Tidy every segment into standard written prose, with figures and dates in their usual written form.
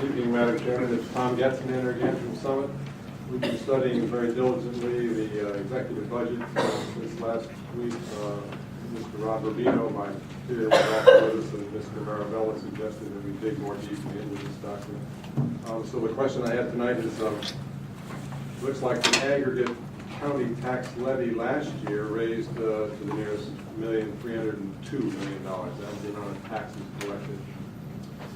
Good evening, Madam Chairman. It's Tom Getson again from Summit. We've been studying very diligently the executive budget this last week. Mr. Rob Rubino, my peer, was also with us, and Mr. Marabella suggested that we dig more deeply into this document. So the question I have tonight is, looks like the aggregate county tax levy last year raised to the nearest $1,302 million. That was the amount of taxes collected.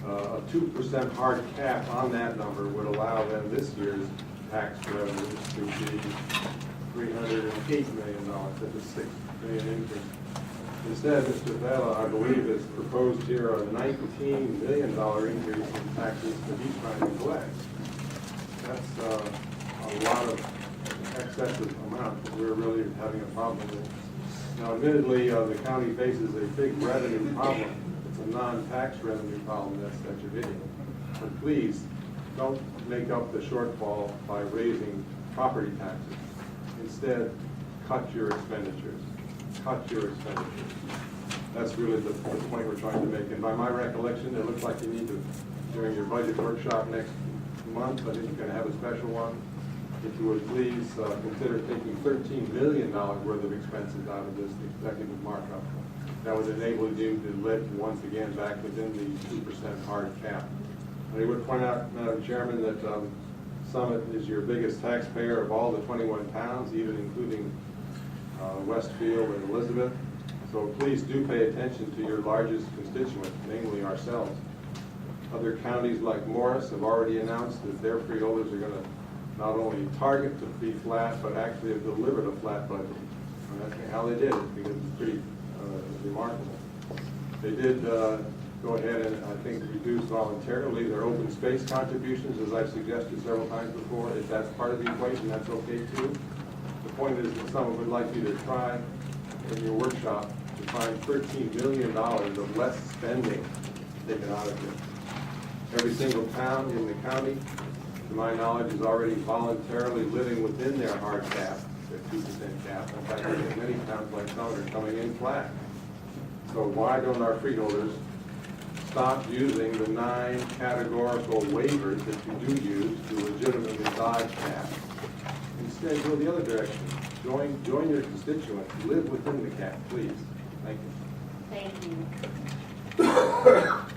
A 2% hard cap on that number would allow them this year's tax revenues to be $308 million. That's a $6 million increase. Instead, Mr. Vela, I believe, has proposed here a $19 million increase in taxes that he's trying to collect. That's a lot of excessive amount that we're really having a problem with. Now, admittedly, the county faces a big revenue problem. It's a non-tax revenue problem that's such a big. But please, don't make up the shortfall by raising property taxes. Instead, cut your expenditures. Cut your expenditures. That's really the point we're trying to make. And by my recollection, it looks like you need to, during your budget workshop next month, I think you're going to have a special one. If you would please consider taking $13 million worth of expenses out of this executive markup. That would enable you to live once again back within the 2% hard cap. And I would point out, Madam Chairman, that Summit is your biggest taxpayer of all the 21 towns, even including Westfield and Elizabeth. So please do pay attention to your largest constituent, namely ourselves. Other counties like Morris have already announced that their freeholders are going to not only target to be flat, but actually have delivered a flat budget. And that's how they did it, because it's pretty remarkable. They did go ahead and, I think, reduce voluntarily their open space contributions, as I've suggested several times before. If that's part of the equation, that's okay too. The point is that someone would like you to try in your workshop to find $13 million of less spending taken out of it. Every single town in the county, to my knowledge, is already voluntarily living within their hard cap, their 2% cap. In fact, I think many towns like Summit are coming in flat. So why don't our freeholders stop using the 9 categorical waivers that you do use to legitimately dodge cap? Instead, go the other direction. Join your constituents. Live within the cap, please. Thank you. Thank you.